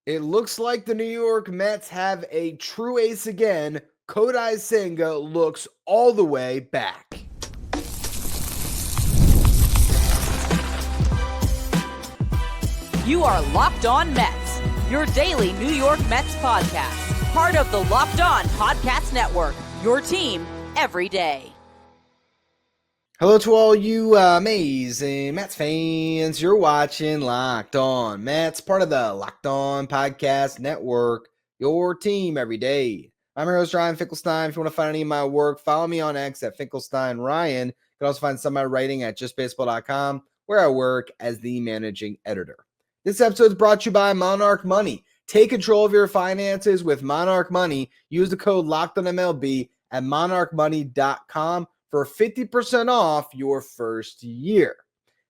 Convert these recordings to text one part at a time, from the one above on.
It looks like the New York Mets have a true ace again. Kodai Senga looks all the way back. You are Locked On Mets, your daily New York Mets podcast. Part of the Locked On Podcast Network, your team every day. Hello to all you amazing Mets fans. You're watching Locked On Mets, part of the Locked On Podcast Network, your team every day. I'm your host, Ryan Finkelstein. If you want to find any of my work, follow me on X at Finkelstein Ryan. You can also find some of my writing at justbaseball.com, where I work as the managing editor. This episode is brought to you by Monarch Money. Take control of your finances with Monarch Money. Use the code LOCKEDONMLB at monarchmoney.com for 50% off your first year.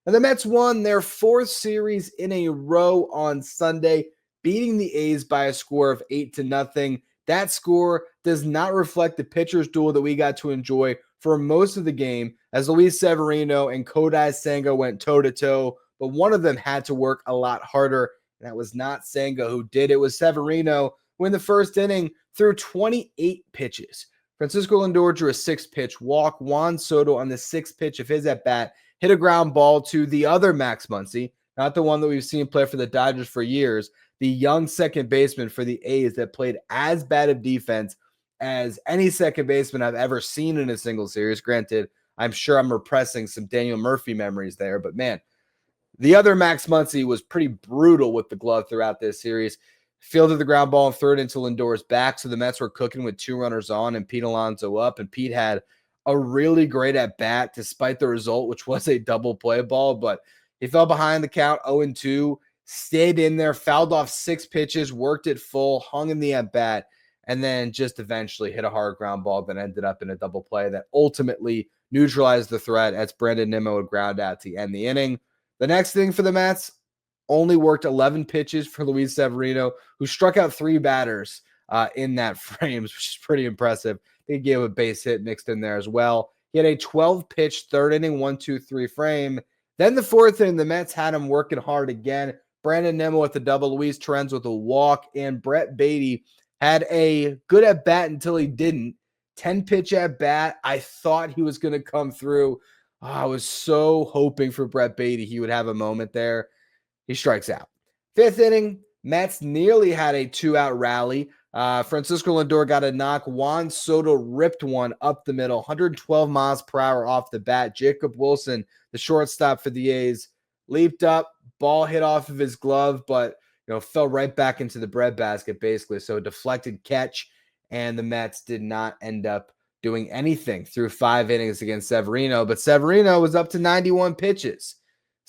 And the Mets won their fourth series in a row on Sunday, beating the A's by a score of 8-0. That score does not reflect the pitcher's duel that we got to enjoy for most of the game, as Luis Severino and Kodai Senga went toe-to-toe, but one of them had to work a lot harder, and that was not Senga who did. It was Severino who in the first inning threw 28 pitches. Francisco Lindor drew a 6-pitch walk. Juan Soto on the 6th pitch of his at-bat hit a ground ball to the other Max Muncy, not the one that we've seen play for the Dodgers for years, the young second baseman for the A's that played as bad of defense as any second baseman I've ever seen in a single series. Granted, I'm sure I'm repressing some Daniel Murphy memories there, but man, the other Max Muncy was pretty brutal with the glove throughout this series. Fielded the ground ball and third into Lindor's back, so the Mets were cooking with 2 runners on and Pete Alonso up, and Pete had a really great at-bat despite the result, which was a double play ball, but he fell behind the count 0-2, stayed in there, fouled off 6 pitches, worked it full, hung in the at-bat, and then just eventually hit a hard ground ball that ended up in a double play that ultimately neutralized the threat as Brandon Nimmo would ground out to end the inning. The next thing for the Mets, only worked 11 pitches for Luis Severino, who struck out 3 batters in that frame, which is pretty impressive. They gave a base hit mixed in there as well. He had a 12-pitch third inning, 1-2-3 frame. Then the fourth inning, the Mets had him working hard again. Brandon Nimmo with the double, Luis Torrens with a walk, and Brett Baty had a good at-bat until he didn't. 10-pitch at-bat. I thought he was going to come through. I was so hoping for Brett Baty he would have a moment there. He strikes out. 5th inning, Mets nearly had a 2-out rally. Francisco Lindor got a knock. Juan Soto ripped one up the middle, 112 miles per hour off the bat. Jacob Wilson, the shortstop for the A's, leaped up, ball hit off of his glove, but fell right back into the breadbasket basically. So a deflected catch, and the Mets did not end up doing anything through 5 innings against Severino. But Severino was up to 91 pitches.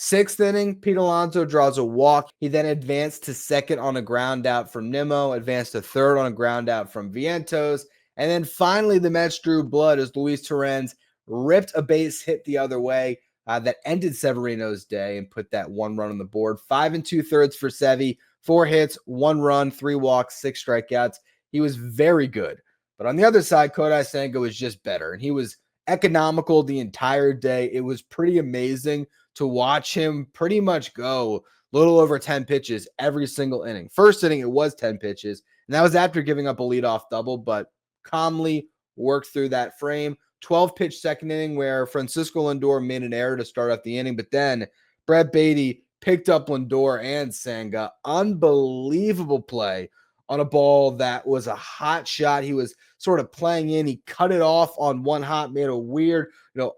6th inning, Pete Alonso draws a walk. He then advanced to second on a ground out from Nimmo, advanced to third on a ground out from Vientos, and then finally the Mets drew blood as Luis Torrens ripped a base hit the other way that ended Severino's day and put that 1 run on the board. 5 2/3 for Sevy, 4 hits, 1 run, 3 walks, 6 strikeouts. He was very good. But on the other side, Kodai Senga was just better, and he was economical the entire day. It was pretty amazing to watch him pretty much go a little over 10 pitches every single inning. First inning, it was 10 pitches, and that was after giving up a leadoff double, but calmly worked through that frame. 12-pitch second inning where Francisco Lindor made an error to start off the inning, but then Brett Baty picked up Lindor and Senga. Unbelievable play on a ball that was a hot shot. He was sort of playing in. He cut it off on one hop, made a weird,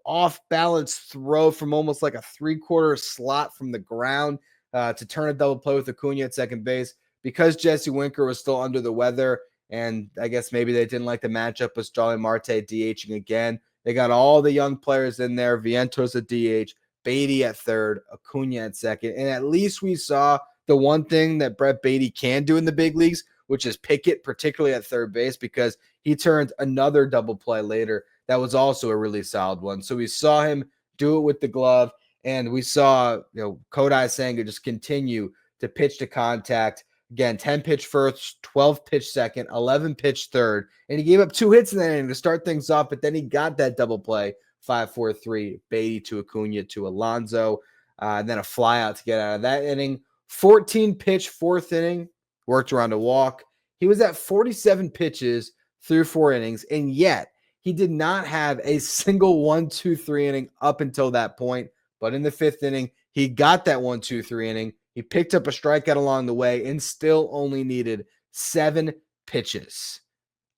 off-balance throw from almost like a 3/4 slot from the ground to turn a double play with Acuna at second base. Because Jesse Winker was still under the weather, and I guess maybe they didn't like the matchup with Starling Marte DHing again, they got all the young players in there. Vientos at DH, Baty at third, Acuna at second, and at least we saw the one thing that Brett Baty can do in the big leagues, which is pick it, particularly at third base, because he turned another double play later. That was also a really solid one. So we saw him do it with the glove, and we saw Kodai Senga just continue to pitch to contact. Again, 10-pitch first, 12-pitch second, 11-pitch third, and he gave up 2 hits in that inning to start things off, but then he got that double play, 5-4-3, Baty to Acuna to Alonso, and then a fly out to get out of that inning. 14-pitch fourth inning, worked around a walk. He was at 47 pitches through 4 innings, and yet he did not have a single 1-2-3 inning up until that point. But in the 5th inning, he got that 1-2-3 inning. He picked up a strikeout along the way and still only needed 7 pitches.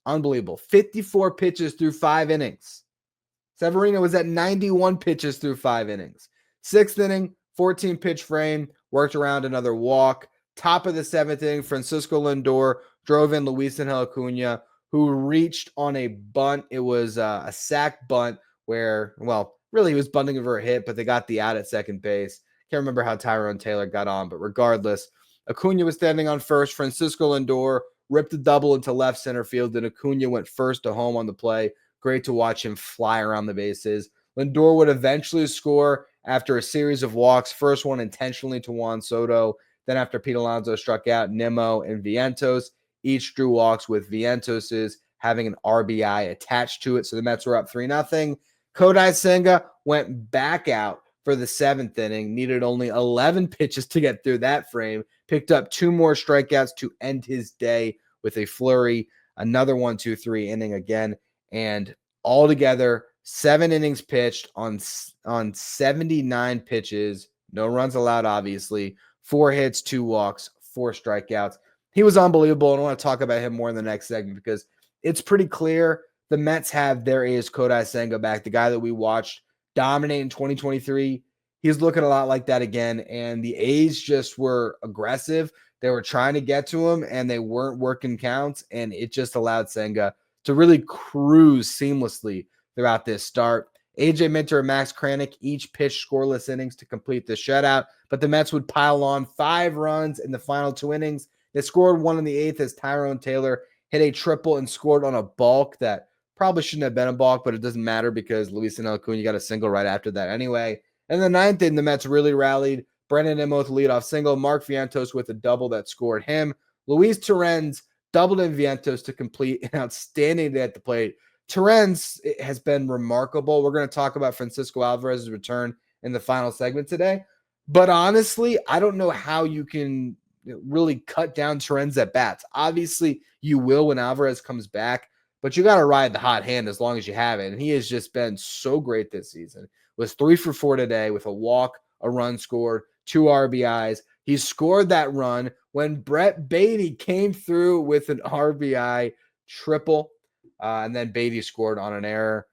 Unbelievable. 54 pitches through 5 innings. Severino was at 91 pitches through 5 innings. 6th inning, 14 pitch frame, worked around another walk. Top of the 7th inning, Francisco Lindor drove in Luis Acuna, who reached on a bunt. It was a sac bunt where, well, really he was bunting over a hit, but they got the out at second base. Can't remember how Tyrone Taylor got on, but regardless, Acuna was standing on first. Francisco Lindor ripped a double into left center field, and Acuna went first to home on the play. Great to watch him fly around the bases. Lindor would eventually score after a series of walks, first one intentionally to Juan Soto. Then after Pete Alonso struck out, Nimmo and Vientos each drew walks, with Vientos's having an RBI attached to it. So the Mets were up 3-0. Kodai Senga went back out for the 7th inning, needed only 11 pitches to get through that frame, picked up 2 more strikeouts to end his day with a flurry, another 1-2-3 inning again, and altogether 7 innings pitched on 79 pitches, no runs allowed, obviously, 4 hits, 2 walks, 4 strikeouts. He was unbelievable, and I want to talk about him more in the next segment because it's pretty clear the Mets have their ace, Kodai Senga, back, the guy that we watched dominate in 2023. He's looking a lot like that again, and the A's just were aggressive. They were trying to get to him, and they weren't working counts, and it just allowed Senga to really cruise seamlessly throughout this start. AJ Minter and Max Kranick each pitched scoreless innings to complete the shutout, but the Mets would pile on 5 runs in the final 2 innings. They scored 1 in the 8th as Tyrone Taylor hit a triple and scored on a balk that probably shouldn't have been a balk, but it doesn't matter because Luis Acuna got a single right after that anyway. And the 9th inning, the Mets really rallied. Brennan Nimmo with a leadoff single, Mark Vientos with a double that scored him. Luis Torrens doubled in Vientos to complete an outstanding day at the plate. Torrens has been remarkable. We're going to talk about Francisco Alvarez's return in the final segment today. But honestly, I don't know how you can really cut down Torrens at bats. Obviously, you will when Alvarez comes back, but you got to ride the hot hand as long as you have it. And he has just been so great this season. Was 3 for 4 today with a walk, a run scored, 2 RBIs. He scored that run when Brett Beatty came through with an RBI triple, and then Beatty scored on an error.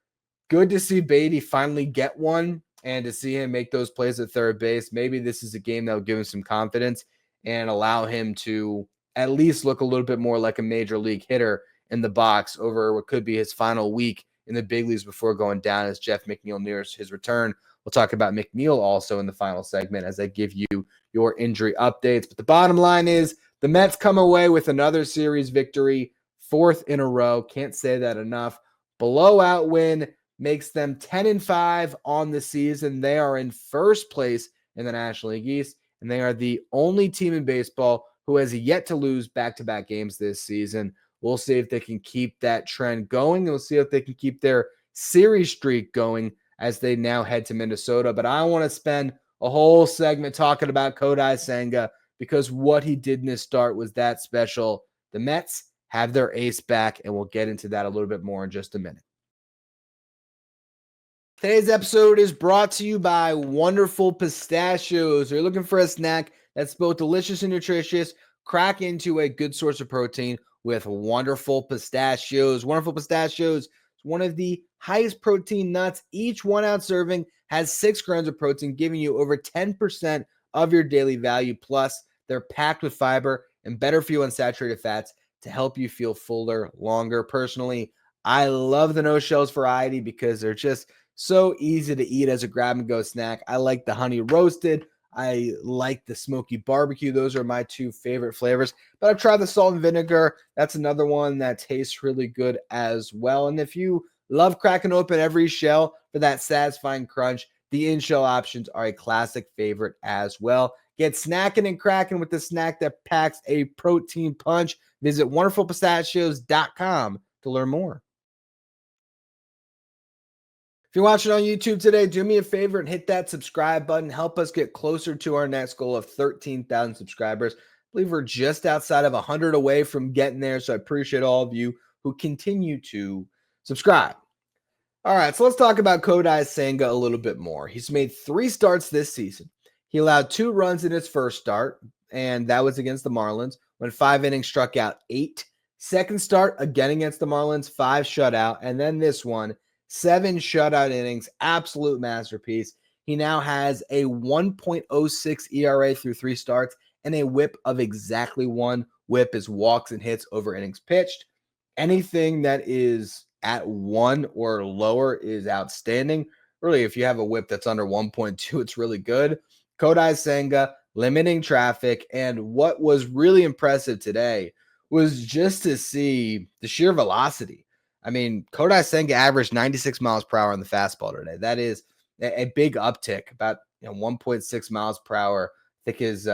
Good to see Beatty finally get one and to see him make those plays at third base. Maybe this is a game that will give him some confidence and allow him to at least look a little bit more like a major league hitter in the box over what could be his final week in the big leagues before going down as Jeff McNeil nears his return. We'll talk about McNeil also in the final segment as I give you your injury updates. But the bottom line is the Mets come away with another series victory, 4th in a row. Can't say that enough. Blowout win makes them 10-5 on the season. They are in first place in the National League East, and they are the only team in baseball who has yet to lose back-to-back games this season. We'll see if they can keep that trend going. We'll see if they can keep their series streak going as they now head to Minnesota. But I want to spend a whole segment talking about Kodai Senga because what he did in this start was that special. The Mets have their ace back, and we'll get into that a little bit more in just a minute. Today's episode is brought to you by Wonderful Pistachios. Are you looking for a snack that's both delicious and nutritious? Crack into a good source of protein with Wonderful Pistachios. Wonderful Pistachios is one of the highest protein nuts. Each 1 ounce serving has 6 grams of protein, giving you over 10% of your daily value. Plus, they're packed with fiber and better for you unsaturated fats to help you feel fuller longer. Personally, I love the no shells variety because they're just so easy to eat as a grab and go snack. I like the honey roasted. I like the smoky barbecue. Those are my 2 favorite flavors. But I've tried the salt and vinegar. That's another one that tastes really good as well. And if you love cracking open every shell for that satisfying crunch, the in-shell options are a classic favorite as well. Get snacking and cracking with the snack that packs a protein punch. Visit wonderfulpistachios.com to learn more. If you're watching on YouTube today, do me a favor and hit that subscribe button. Help us get closer to our next goal of 13,000 subscribers. believe we're just outside of 100 away from getting there. So I appreciate all of you who continue to subscribe. All right, so let's talk about Kodai Senga a little bit more. He's made 3 starts this season. He allowed 2 runs in his first start, and that was against the Marlins, when 5 innings, struck out 8. Second start, again against the Marlins, 5 shutout, and then this one, 7 shutout innings, absolute masterpiece. He now has a 1.06 ERA through 3 starts and a whip of exactly 1. Whip is walks and hits over innings pitched. Anything that is at 1 or lower is outstanding. Really, if you have a whip that's under 1.2, it's really good. Kodai Senga limiting traffic. And what was really impressive today was just to see the sheer velocity. I mean, Kodai Senga averaged 96 miles per hour on the fastball today. That is a big uptick, about 1.6 miles per hour. I think his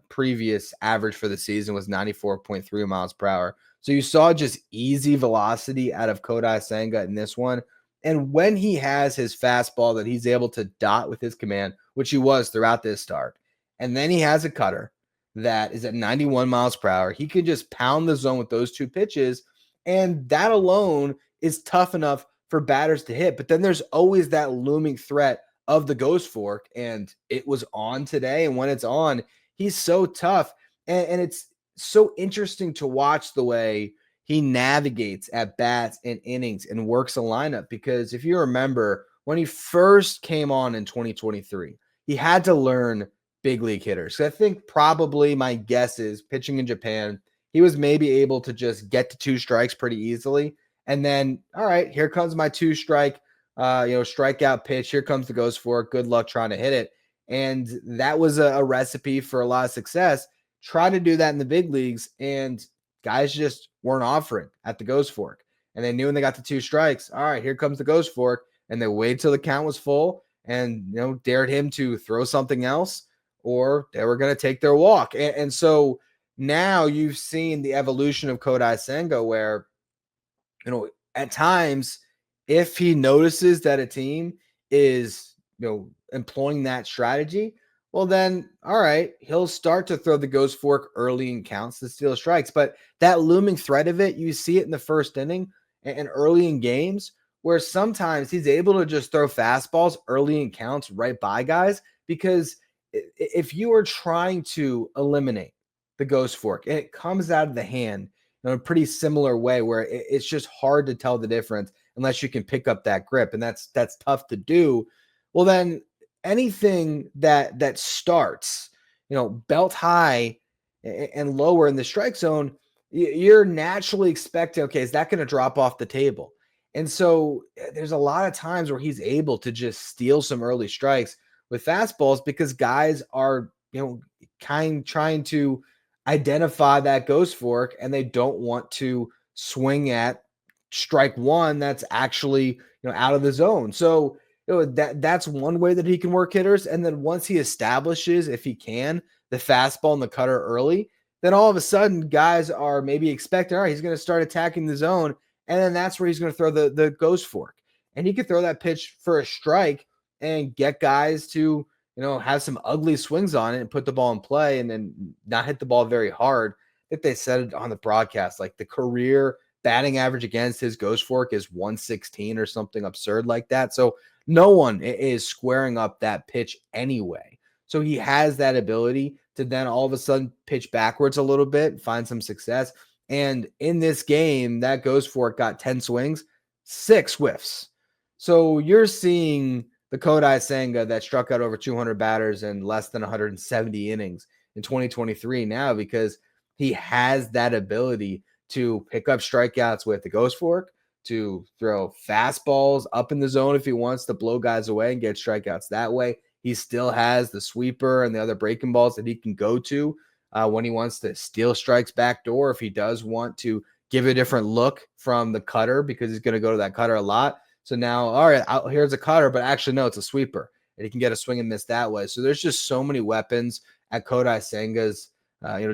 previous average for the season was 94.3 miles per hour. So you saw just easy velocity out of Kodai Senga in this one. And when he has his fastball that he's able to dot with his command, which he was throughout this start, and then he has a cutter that is at 91 miles per hour, he can just pound the zone with those 2 pitches. And that alone is tough enough for batters to hit. But then there's always that looming threat of the ghost fork. And it was on today. And when it's on, he's so tough. And it's so interesting to watch the way he navigates at bats and innings and works a lineup, because if you remember when he first came on in 2023, he had to learn big league hitters. So I think probably my guess is pitching in Japan, he was maybe able to just get to 2 strikes pretty easily. And then, all right, here comes my 2 strike, strikeout pitch. Here comes the ghost fork. Good luck trying to hit it. And that was a recipe for a lot of success. Try to do that in the big leagues, and guys just weren't offering at the ghost fork. And they knew when they got the 2 strikes, all right, here comes the ghost fork. And they waited till the count was full and, dared him to throw something else, or they were going to take their walk. And so now you've seen the evolution of Kodai Senga where, at times, if he notices that a team is, employing that strategy, well, then, all right, he'll start to throw the ghost fork early in counts to steal strikes. But that looming threat of it, you see it in the first inning and early in games, where sometimes he's able to just throw fastballs early in counts right by guys. Because if you are trying to eliminate the ghost fork and it comes out of the hand in a pretty similar way where it's just hard to tell the difference unless you can pick up that grip, and that's tough to do, well, then anything that starts, belt high and lower in the strike zone, you're naturally expecting, okay, is that going to drop off the table? And so there's a lot of times where he's able to just steal some early strikes with fastballs because guys are, trying to identify that ghost fork, and they don't want to swing at strike 1 that's actually, out of the zone. So that's one way that he can work hitters. And then once he establishes, if he can, the fastball and the cutter early, then all of a sudden guys are maybe expecting, all right, he's going to start attacking the zone. And then that's where he's going to throw the ghost fork. And he could throw that pitch for a strike and get guys to, have some ugly swings on it and put the ball in play and then not hit the ball very hard. I think they said it on the broadcast, like the career batting average against his ghost fork is 116 or something absurd like that. So no one is squaring up that pitch anyway. So he has that ability to then all of a sudden pitch backwards a little bit, find some success. And in this game, that ghost fork got 10 swings, 6 whiffs. So you're seeing the Kodai Senga that struck out over 200 batters in less than 170 innings in 2023 now, because he has that ability to pick up strikeouts with the ghost fork, to throw fastballs up in the zone if he wants to blow guys away and get strikeouts that way. He still has the sweeper and the other breaking balls that he can go to when he wants to steal strikes backdoor, if he does want to give a different look from the cutter, because he's going to go to that cutter a lot. So now, all right, here's a cutter, but actually, no, it's a sweeper, and he can get a swing and miss that way. So there's just so many weapons at Kodai Senga's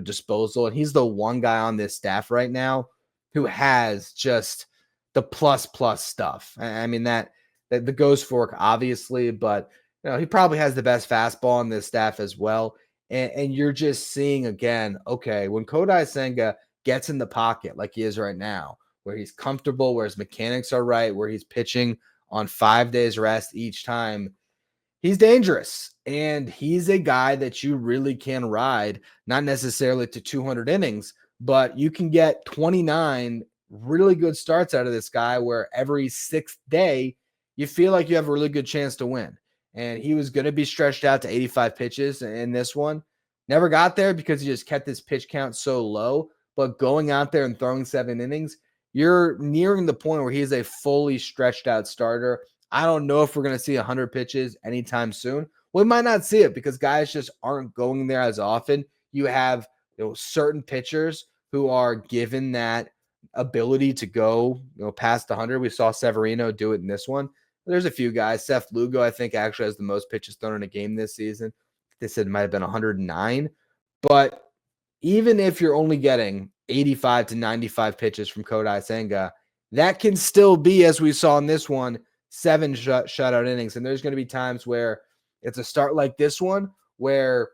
disposal, and he's the one guy on this staff right now who has just the plus stuff. I mean, that the ghost fork, obviously, but he probably has the best fastball on this staff as well. And you're just seeing again, okay, when Kodai Senga gets in the pocket like he is right now, where he's comfortable, where his mechanics are right, where he's pitching on 5 days rest each time, he's dangerous. And he's a guy that you really can ride, not necessarily to 200 innings, but you can get 29 really good starts out of this guy where every 6th day you feel like you have a really good chance to win. And he was going to be stretched out to 85 pitches in this one. Never got there because he just kept his pitch count so low. But going out there and throwing 7 innings, you're nearing the point where he's a fully stretched out starter. I don't know if we're going to see 100 pitches anytime soon. We might not see it because guys just aren't going there as often. You have certain pitchers who are given that ability to go past 100. We saw Severino do it in this one. There's a few guys. Seth Lugo, I think, actually has the most pitches thrown in a game this season. They said it might have been 109. But even if you're only getting 85 to 95 pitches from Kodai Senga, that can still be, as we saw in this one, 7 shutout innings. And there's going to be times where it's a start like this one where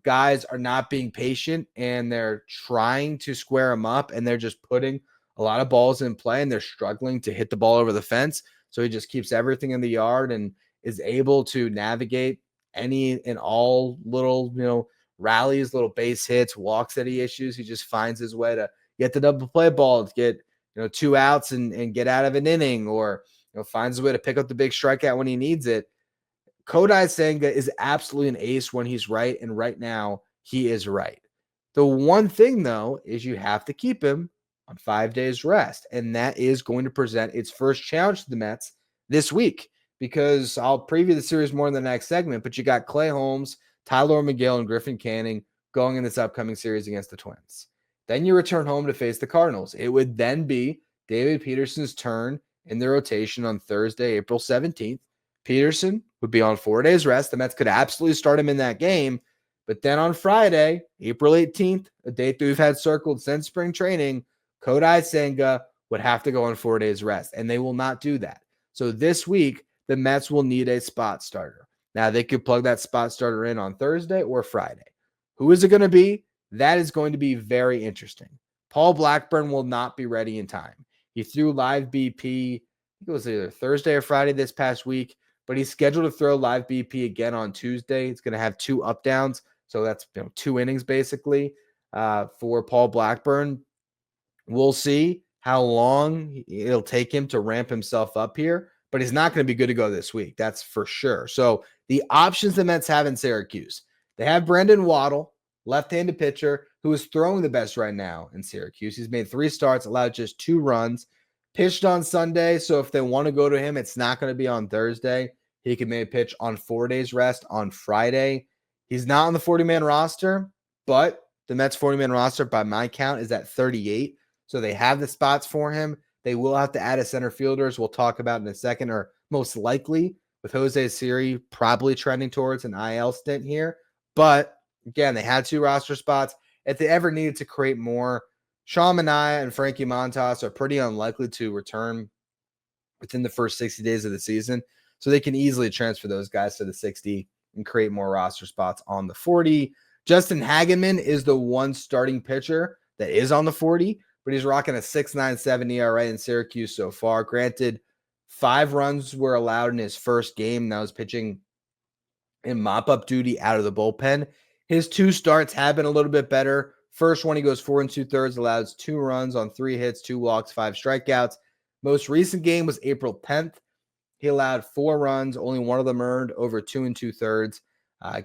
guys are not being patient and they're trying to square them up and they're just putting a lot of balls in play and they're struggling to hit the ball over the fence. So he just keeps everything in the yard and is able to navigate any and all little, rallies, little base hits, walks that he issues. He just finds his way to get the double play ball, to get 2 outs and get out of an inning, or finds a way to pick up the big strikeout when he needs it. Kodai Senga is absolutely an ace when he's right, and right now he is right. The one thing, though, is you have to keep him on 5 days rest, and that is going to present its first challenge to the Mets this week, because I'll preview the series more in the next segment, but you got Clay Holmes, Tyler McGill, and Griffin Canning going in this upcoming series against the Twins. Then you return home to face the Cardinals. It would then be David Peterson's turn in the rotation on Thursday, April 17th. Peterson would be on 4 days rest. The Mets could absolutely start him in that game. But then on Friday, April 18th, a date that we've had circled since spring training, Kodai Senga would have to go on 4 days rest, and they will not do that. So this week, the Mets will need a spot starter. Now, they could plug that spot starter in on Thursday or Friday. Who is it going to be? That is going to be very interesting. Paul Blackburn will not be ready in time. He threw live BP, I think it was either Thursday or Friday this past week, but he's scheduled to throw live BP again on Tuesday. He's going to have 2 up downs, so that's 2 innings basically for Paul Blackburn. We'll see how long it'll take him to ramp himself up here, but he's not going to be good to go this week. That's for sure. So the options the Mets have in Syracuse, they have Brandon Waddle, left-handed pitcher, who is throwing the best right now in Syracuse. He's made 3 starts, allowed just 2 runs, pitched on Sunday. So if they want to go to him, it's not going to be on Thursday. He can maybe pitch on 4 days rest on Friday. He's not on the 40-man roster, but the Mets 40-man roster, by my count, is at 38. So they have the spots for him. They will have to add a center fielder, as we'll talk about in a second, or most likely with Jose Siri probably trending towards an IL stint here. But again, they had 2 roster spots. If they ever needed to create more, Sean Manaea and Frankie Montas are pretty unlikely to return within the first 60 days of the season. So they can easily transfer those guys to the 60 and create more roster spots on the 40. Justin Hageman is the one starting pitcher that is on the 40, but he's rocking a 6.97 ERA in Syracuse so far. Granted, 5 runs were allowed in his first game. That was pitching in mop-up duty out of the bullpen. His 2 starts have been a little bit better. First one, he goes 4 2/3, allows 2 runs on 3 hits, 2 walks, 5 strikeouts. Most recent game was April 10th. He allowed 4 runs, only one of them earned, over 2 2/3.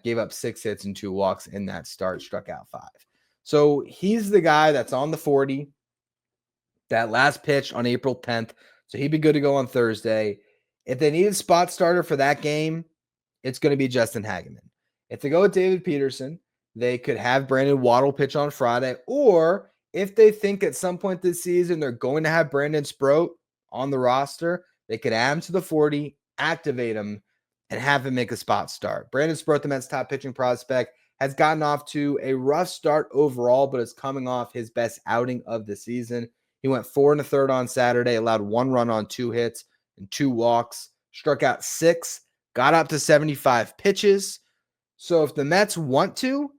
Gave up 6 hits and 2 walks in that start, struck out 5. So he's the guy that's on the 40. That last pitch on April 10th. So he'd be good to go on Thursday. If they need a spot starter for that game, it's going to be Justin Hageman. If they go with David Peterson, they could have Brandon Waddle pitch on Friday. Or if they think at some point this season they're going to have Brandon Sproat on the roster, they could add him to the 40, activate him, and have him make a spot start. Brandon Sproat, the Mets' top pitching prospect, has gotten off to a rough start overall, but is coming off his best outing of the season. He went 4 1/3 on Saturday, allowed 1 run on 2 hits and 2 walks, struck out 6, got up to 75 pitches. So if the Mets want to,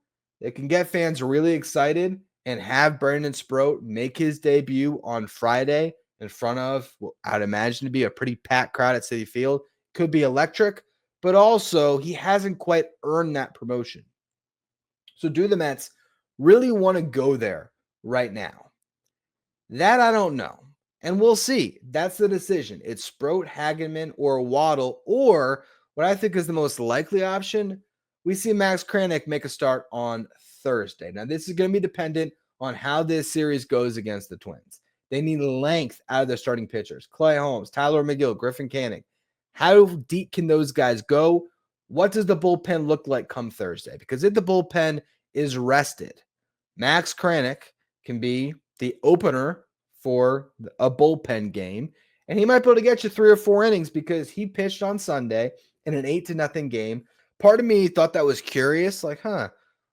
that can get fans really excited and have Brandon Sproat make his debut on Friday in front of, what I'd imagine to be a pretty packed crowd at Citi Field, could be electric, but also he hasn't quite earned that promotion. So do the Mets really want to go there right now? That I don't know. And we'll see. That's the decision. It's Sproat, Hageman, or Waddle, or what I think is the most likely option, we see Max Kranick make a start on Thursday. Now, this is going to be dependent on how this series goes against the Twins. They need length out of their starting pitchers. Clay Holmes, Tyler McGill, Griffin Canning. How deep can those guys go? What does the bullpen look like come Thursday? Because if the bullpen is rested, Max Kranick can be the opener for a bullpen game, and he might be able to get you 3 or 4 innings because he pitched on Sunday in an 8-0 game. Part of me thought that was curious, like,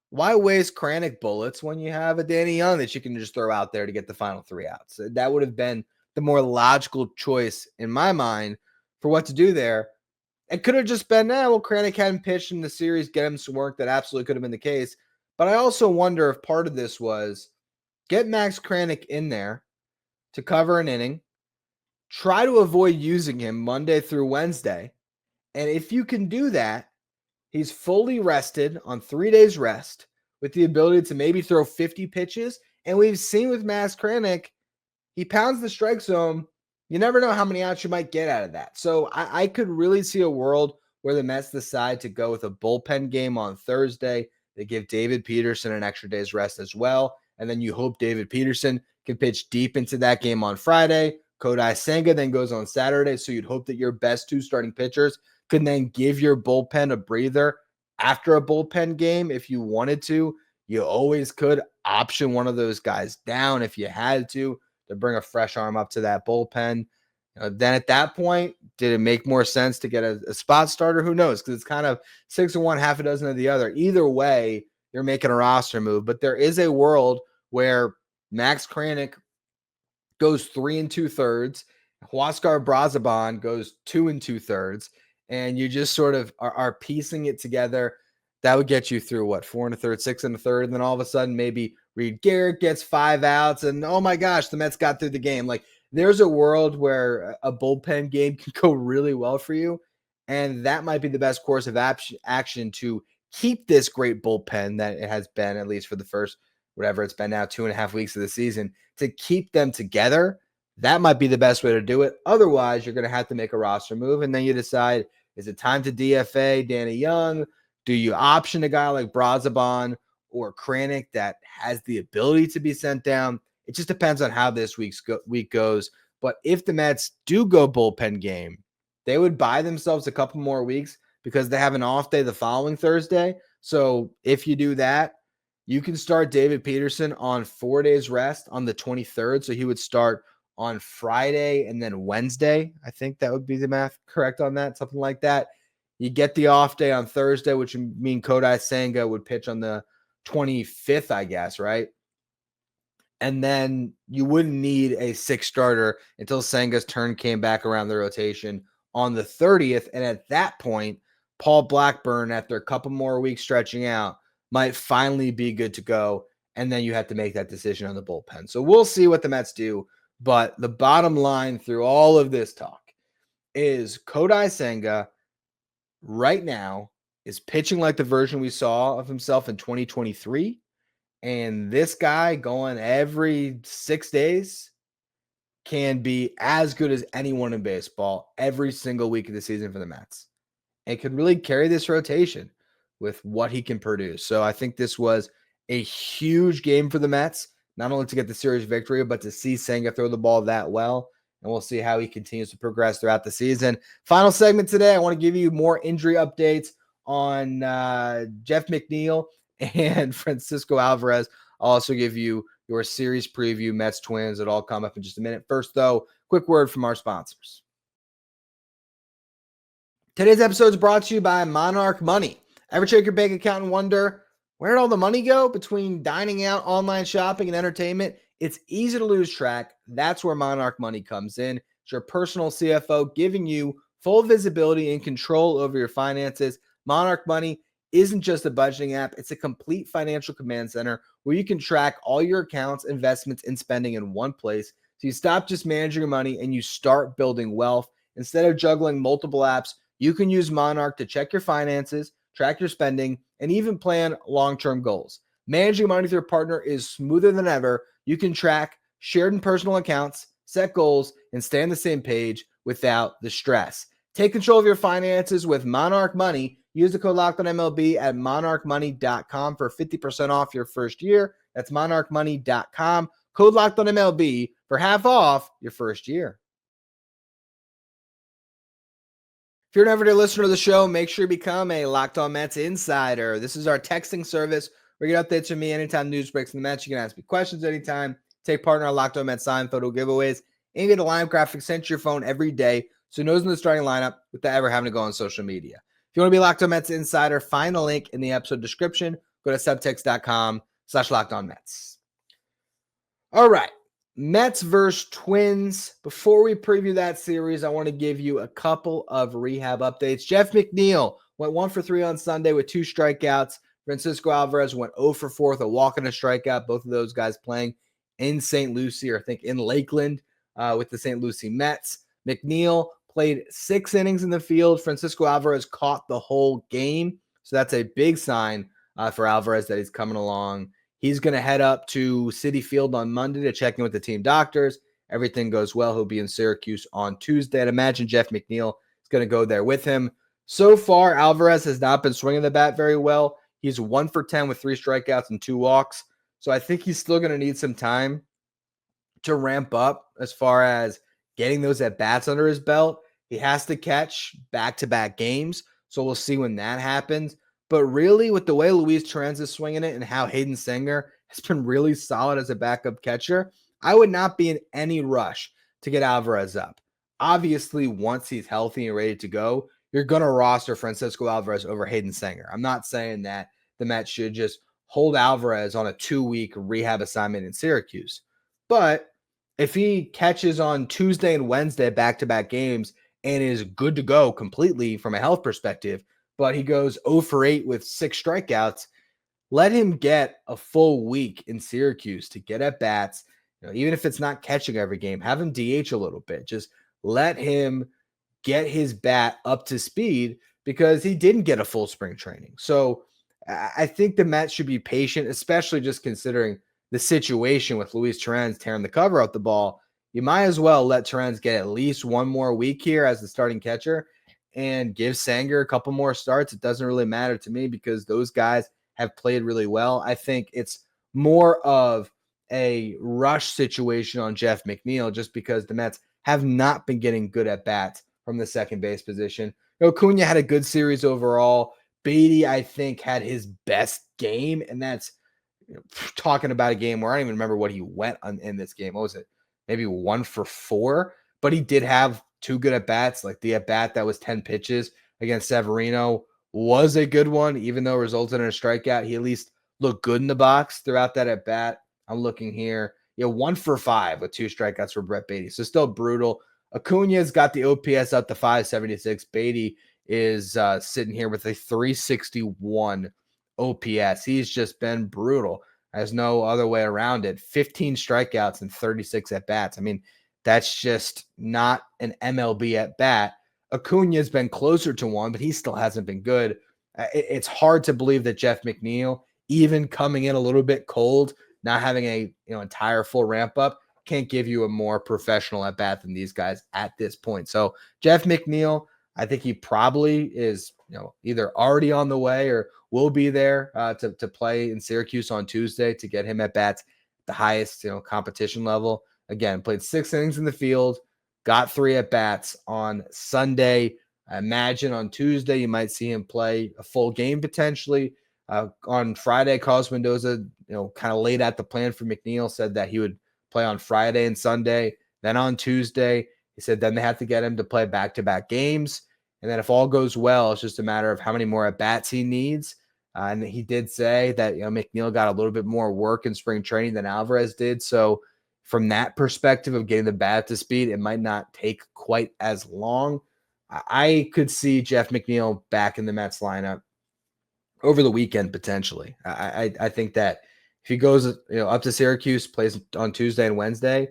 why waste Kranick bullets when you have a Danny Young that you can just throw out there to get the final 3 outs? That would have been the more logical choice in my mind for what to do there. It could have just been, Kranick hadn't pitched in the series, get him some work. That absolutely could have been the case. But I also wonder if part of this was get Max Kranick in there to cover an inning, try to avoid using him Monday through Wednesday. And if you can do that, he's fully rested on 3 days rest with the ability to maybe throw 50 pitches. And we've seen with Max Kranick, he pounds the strike zone. You never know how many outs you might get out of that. So I could really see a world where the Mets decide to go with a bullpen game on Thursday. They give David Peterson an extra day's rest as well. And then you hope David Peterson can pitch deep into that game on Friday. Kodai Senga then goes on Saturday. So you'd hope that your best 2 starting pitchers could then give your bullpen a breather after a bullpen game if you wanted to. You always could option one of those guys down if you had to bring a fresh arm up to that bullpen. Then at that point, did it make more sense to get a spot starter? Who knows? Because it's kind of 6 of one, half a dozen of the other. Either way, you're making a roster move. But there is a world where Max Kranick goes 3 2/3, Huascar Brazaban goes 2 2/3, and you just sort of are piecing it together. That would get you through 4 1/3, 6 1/3, and then all of a sudden maybe Reed Garrett gets 5 outs, and oh my gosh, the Mets got through the game. Like, there's a world where a bullpen game can go really well for you, and that might be the best course of action to keep this great bullpen that it has been, at least for the first, whatever it's been now, 2.5 weeks of the season, to keep them together. That might be the best way to do it. Otherwise, you're going to have to make a roster move, and then you decide, is it time to DFA Danny Young? Do you option a guy like Brazaban or Kranick that has the ability to be sent down? It just depends on how this week goes. But if the Mets do go bullpen game, they would buy themselves a couple more weeks because they have an off day the following Thursday. So if you do that, you can start David Peterson on 4 days rest on the 23rd. So he would start on Friday and then Wednesday. I think that would be the math correct on that, something like that. You get the off day on Thursday, which would mean Kodai Senga would pitch on the 25th, I guess, right? And then you wouldn't need a 6th starter until Senga's turn came back around the rotation on the 30th. And at that point, Paul Blackburn, after a couple more weeks stretching out, might finally be good to go. And then you have to make that decision on the bullpen. So we'll see what the Mets do. But the bottom line through all of this talk is Kodai Senga right now is pitching like the version we saw of himself in 2023. And this guy going every 6 days can be as good as anyone in baseball every single week of the season for the Mets. And could really carry this rotation with what he can produce. So I think this was a huge game for the Mets, not only to get the series victory, but to see Senga throw the ball that well. And we'll see how he continues to progress throughout the season. Final segment today, I want to give you more injury updates on Jeff McNeil and Francisco Alvarez. I'll also give you your series preview, Mets Twins. It'll all come up in just a minute. First, though, quick word from our sponsors. Today's episode is brought to you by Monarch Money. Ever check your bank account and wonder, where did all the money go between dining out, online shopping, and entertainment? It's easy to lose track. That's where Monarch Money comes in. It's your personal CFO giving you full visibility and control over your finances. Monarch Money isn't just a budgeting app. It's a complete financial command center where you can track all your accounts, investments, and spending in one place. So you stop just managing your money and you start building wealth. Instead of juggling multiple apps, you can use Monarch to check your finances, track your spending, and even plan long-term goals. Managing money with your partner is smoother than ever. You can track shared and personal accounts, set goals, and stay on the same page without the stress. Take control of your finances with Monarch Money. Use the code LOCKEDONMLB at monarchmoney.com for 50% off your first year. That's monarchmoney.com. Code LOCKEDONMLB for half off your first year. If you're an everyday listener to the show, make sure you become a Locked On Mets insider. This is our texting service where you get updates from me anytime news breaks in the Mets. You can ask me questions anytime. Take part in our Locked On Mets sign photo giveaways and get a lineup graphic sent to your phone every day so knows in the starting lineup without ever having to go on social media. If you want to be Locked On Mets insider, find a link in the episode description. Go to subtext.com/LockedOnMets. All right. Mets versus Twins. Before we preview that series, I want to give you a couple of rehab updates. Jeff McNeil went 1 for 3 on Sunday with 2 strikeouts. Francisco Alvarez went 0 for 4 with a walk and a strikeout. Both of those guys playing in St. Lucie, or I think in Lakeland with the St. Lucie Mets. McNeil played 6 innings in the field. Francisco Alvarez caught the whole game. So that's a big sign for Alvarez that he's coming along. He's going to head up to Citi Field on Monday to check in with the team doctors. Everything goes well. He'll be in Syracuse on Tuesday. I'd imagine Jeff McNeil is going to go there with him. So far, Alvarez has not been swinging the bat very well. He's 1 for 10 with 3 strikeouts and 2 walks. So I think he's still going to need some time to ramp up as far as getting those at-bats under his belt. He has to catch back-to-back games, so we'll see when that happens. But really, with the way Luis Torrens is swinging it and how Hayden Singer has been really solid as a backup catcher, I would not be in any rush to get Alvarez up. Obviously, once he's healthy and ready to go, you're going to roster Francisco Alvarez over Hayden Singer. I'm not saying that the Mets should just hold Alvarez on a 2-week rehab assignment in Syracuse. But if he catches on Tuesday and Wednesday back-to-back games and is good to go completely from a health perspective, but he goes 0 for 8 with 6 strikeouts, let him get a full week in Syracuse to get at bats. Even if it's not catching every game, have him DH a little bit. Just let him get his bat up to speed because he didn't get a full spring training. So I think the Mets should be patient, especially just considering the situation with Luis Torrens tearing the cover out the ball. You might as well let Torrens get at least one more week here as the starting catcher and give Sanger a couple more starts. It doesn't really matter to me because those guys have played really well. I think it's more of a rush situation on Jeff McNeil just because the Mets have not been getting good at bats from the second base position. Acuna had a good series overall. Beatty, I think, had his best game, and that's talking about a game where I don't even remember what he went on in this game. What was it? Maybe 1 for 4, but he did have 2 good at-bats. Like the at-bat that was 10 pitches against Severino was a good one, even though it resulted in a strikeout. He at least looked good in the box throughout that at-bat. I'm looking here. 1 for 5 with 2 strikeouts for Brett Beatty. So still brutal. Acuna's got the OPS up to 576. Beatty is sitting here with a 361 OPS. He's just been brutal. There's no other way around it. 15 strikeouts and 36 at-bats. I mean, that's just not an MLB at-bat. Acuna's been closer to one, but he still hasn't been good. It's hard to believe that Jeff McNeil, even coming in a little bit cold, not having a entire full ramp-up, can't give you a more professional at-bat than these guys at this point. So Jeff McNeil, I think he probably is either already on the way or will be there to play in Syracuse on Tuesday to get him at bats the highest competition level. Again, played 6 innings in the field, got 3 at bats on Sunday. I imagine on Tuesday you might see him play a full game potentially. On Friday, Carlos Mendoza kind of laid out the plan for McNeil, said that he would play on Friday and Sunday. Then on Tuesday, he said then they have to get him to play back-to-back games. And then if all goes well, it's just a matter of how many more at-bats he needs. And he did say that McNeil got a little bit more work in spring training than Alvarez did. So from that perspective of getting the bat to speed, it might not take quite as long. I could see Jeff McNeil back in the Mets lineup over the weekend potentially. I think that if he goes up to Syracuse, plays on Tuesday and Wednesday,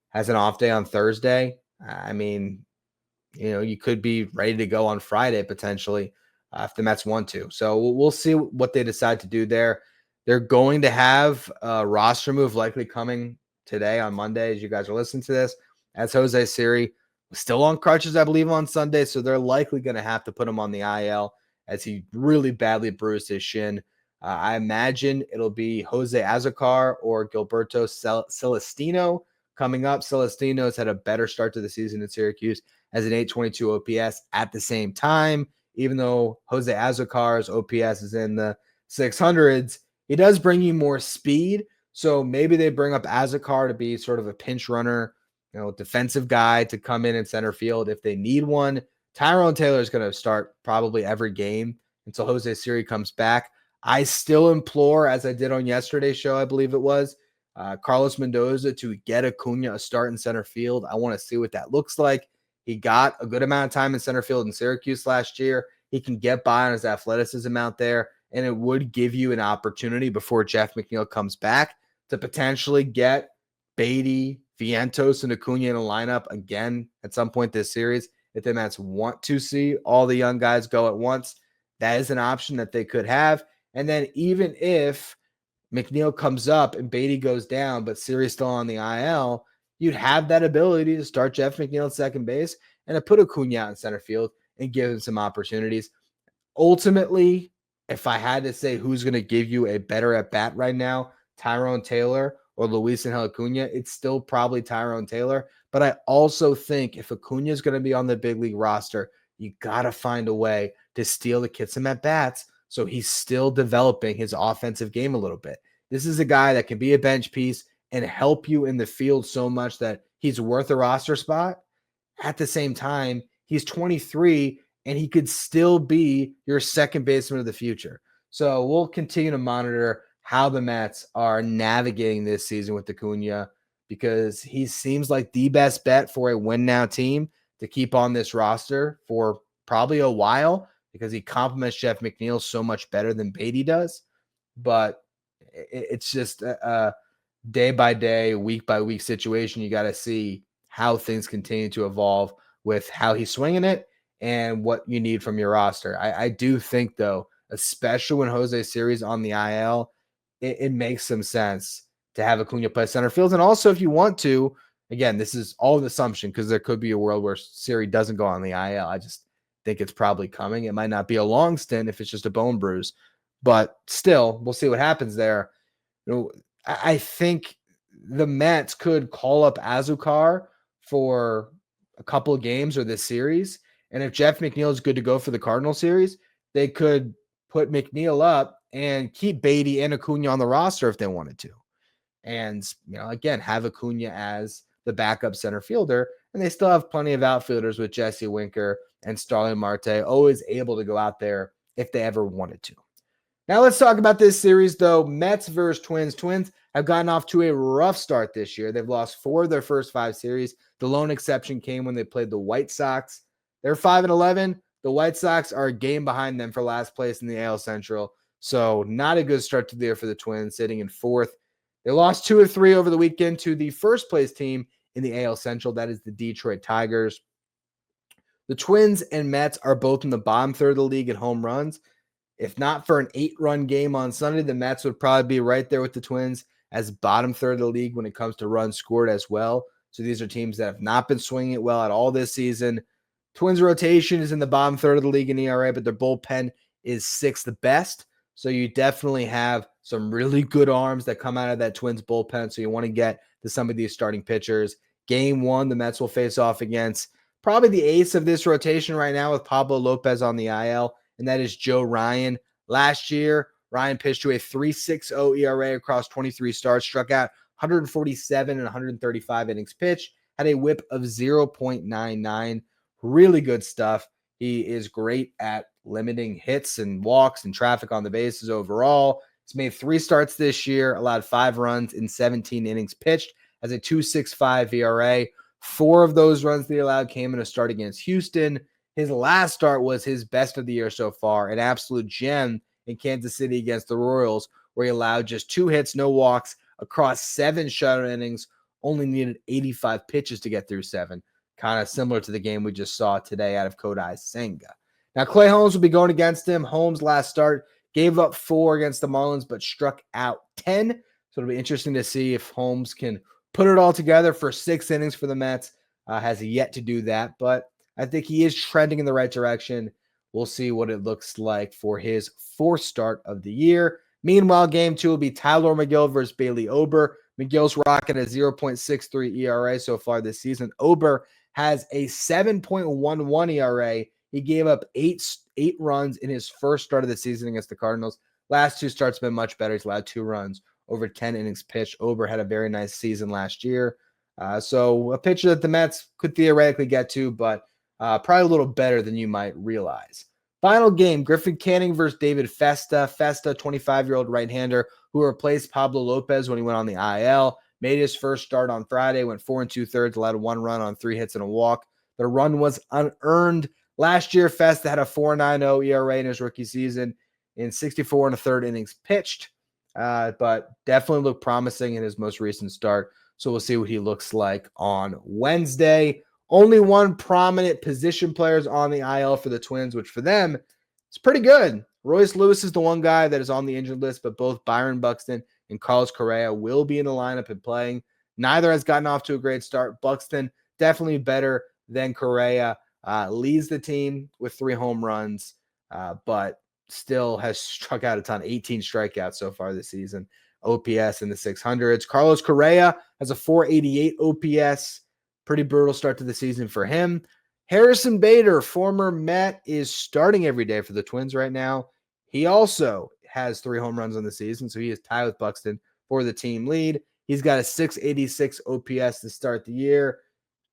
has an off day on Thursday, I mean, you could be ready to go on Friday potentially if the Mets want to. So we'll see what they decide to do there. They're going to have a roster move likely coming today on Monday as you guys are listening to this, as Jose Siri was still on crutches, I believe, on Sunday. So they're likely going to have to put him on the IL as he really badly bruised his shin. I imagine it'll be Jose Azocar or Gilberto Celestino coming up. Celestino's had a better start to the season in Syracuse as an 822 OPS at the same time. Even though Jose Azocar's OPS is in the 600s, he does bring you more speed. So maybe they bring up Azocar to be sort of a pinch runner, defensive guy to come in center field if they need one. Tyrone Taylor is going to start probably every game until Jose Siri comes back. I still implore, as I did on yesterday's show, I believe it was, Carlos Mendoza to get Acuna a start in center field. I want to see what that looks like. He got a good amount of time in center field in Syracuse last year. He can get by on his athleticism out there, and it would give you an opportunity before Jeff McNeil comes back to potentially get Beatty, Vientos, and Acuna in a lineup again at some point this series. If the Mets want to see all the young guys go at once, that is an option that they could have. And then even if McNeil comes up and Beatty goes down, but Siri's still on the IL, you'd have that ability to start Jeff McNeil at second base and to put Acuna out in center field and give him some opportunities. Ultimately, if I had to say who's going to give you a better at bat right now, Tyrone Taylor or Luis Acuna, it's still probably Tyrone Taylor. But I also think if Acuna is going to be on the big league roster, you got to find a way to steal the kid some at bats so he's still developing his offensive game a little bit. This is a guy that can be a bench piece and help you in the field so much that he's worth a roster spot. At the same time, he's 23 and he could still be your second baseman of the future. So we'll continue to monitor how the Mets are navigating this season with Acuna because he seems like the best bet for a win now team to keep on this roster for probably a while because he complements Jeff McNeil so much better than Beatty does. But it's just a day by day, week by week situation. You got to see how things continue to evolve with how he's swinging it and what you need from your roster. I do think, though, especially when Jose Siri's on the IL, it makes some sense to have Acuna play center field. And also, if you want to, again, this is all an assumption because there could be a world where Siri doesn't go on the IL. I just think it's probably coming. It might not be a long stint if it's just a bone bruise, but still, we'll see what happens there. I think the Mets could call up Azocar for a couple of games or this series. And if Jeff McNeil is good to go for the Cardinal series, they could put McNeil up and keep Beatty and Acuna on the roster if they wanted to. And, again, have Acuna as the backup center fielder. And they still have plenty of outfielders with Jesse Winker and Starling Marte, always able to go out there if they ever wanted to. Now let's talk about this series, though. Mets versus Twins. Twins have gotten off to a rough start this year. They've lost 4 of their first 5 series. The lone exception came when they played the White Sox. They're 5-11. The White Sox are a game behind them for last place in the AL Central. So not a good start to the year for the Twins, sitting in 4th. They lost 2 of 3 over the weekend to the first place team in the AL Central. That is the Detroit Tigers. The Twins and Mets are both in the bottom third of the league in home runs. If not for an 8-run game on Sunday, the Mets would probably be right there with the Twins as bottom third of the league when it comes to runs scored as well. So these are teams that have not been swinging it well at all this season. Twins rotation is in the bottom third of the league in ERA, but their bullpen is 6th best. So you definitely have some really good arms that come out of that Twins bullpen. So you want to get to some of these starting pitchers. Game 1, the Mets will face off against probably the ace of this rotation right now with Pablo Lopez on the IL, and that is Joe Ryan. Last year, Ryan pitched to a 3.60 ERA across 23 starts, struck out 147 and 135 innings pitched, had a whip of 0.99. Really good stuff. He is great at limiting hits and walks and traffic on the bases overall. He's made 3 starts this year, allowed 5 runs in 17 innings pitched, has a 2.65 ERA. 4 of those runs that he allowed came in a start against Houston. His last start was his best of the year so far, an absolute gem in Kansas City against the Royals, where he allowed just 2 hits, no walks across 7 shutout innings, only needed 85 pitches to get through 7. Kind of similar to the game we just saw today out of Kodai Senga. Now, Clay Holmes will be going against him. Holmes' last start gave up 4 against the Marlins, but struck out 10. So it'll be interesting to see if Holmes can put it all together for 6 innings for the Mets. Has yet to do that, but I think he is trending in the right direction. We'll see what it looks like for his 4th start of the year. Meanwhile, game 2 will be Tyler McGill versus Bailey Ober. McGill's rocking a 0.63 ERA so far this season. Ober has a 7.11 ERA. He gave up 8 runs in his first start of the season against the Cardinals. Last 2 starts have been much better. He's allowed 2 runs over 10 innings pitched. Ober had a very nice season last year. So a pitcher that the Mets could theoretically get to, but probably a little better than you might realize. Final game, Griffin Canning versus David Festa. Festa, 25-year-old right-hander who replaced Pablo Lopez when he went on the IL. Made his first start on Friday, went 4 2/3, allowed 1 run on 3 hits and a walk. The run was unearned. Last year, Festa had a 4.90 ERA in his rookie season in 64 1/3 innings pitched, but definitely looked promising in his most recent start. So we'll see what he looks like on Wednesday. Only 1 prominent position player is on the IL for the Twins, which for them, it's pretty good. Royce Lewis is the one guy that is on the injured list, but both Byron Buxton and Carlos Correa will be in the lineup and playing. Neither has gotten off to a great start. Buxton definitely better than Correa. Leads the team with 3 home runs, but still has struck out a ton, 18 strikeouts so far this season. OPS in the 600s. Carlos Correa has a 488 OPS. Pretty brutal start to the season for him. Harrison Bader, former Met, is starting every day for the Twins right now. He also has 3 home runs on the season, so he is tied with Buxton for the team lead. He's got a 686 OPS to start the year,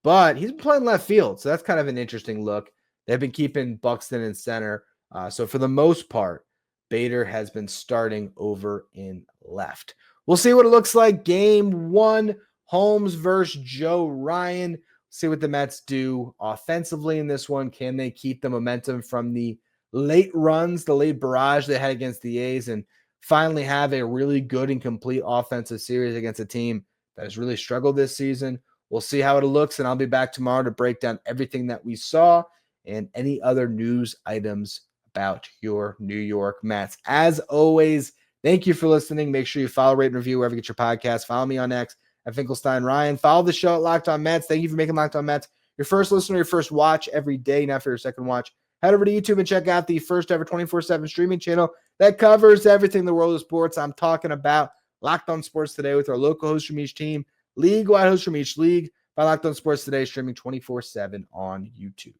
but he's been playing left field, so that's kind of an interesting look. They've been keeping Buxton in center, so for the most part, Bader has been starting over in left. We'll see what it looks like. Game 1, Holmes versus Joe Ryan. See what the Mets do offensively in this one. Can they keep the momentum from the late runs, the late barrage they had against the A's, and finally have a really good and complete offensive series against a team that has really struggled this season? We'll see how it looks, and I'll be back tomorrow to break down everything that we saw and any other news items about your New York Mets. As always, thank you for listening. Make sure you follow, rate, and review wherever you get your podcast. Follow me on X at Finkelstein Ryan. Follow the show at Locked On Mets. Thank you for making Locked On Mets your first listener, your first watch every day, not for your second watch. Head over to YouTube and check out the first ever 24/7 streaming channel that covers everything in the world of sports. I'm talking about Locked On Sports Today with our local hosts from each team, league-wide hosts from each league by Locked On Sports Today, streaming 24/7 on YouTube.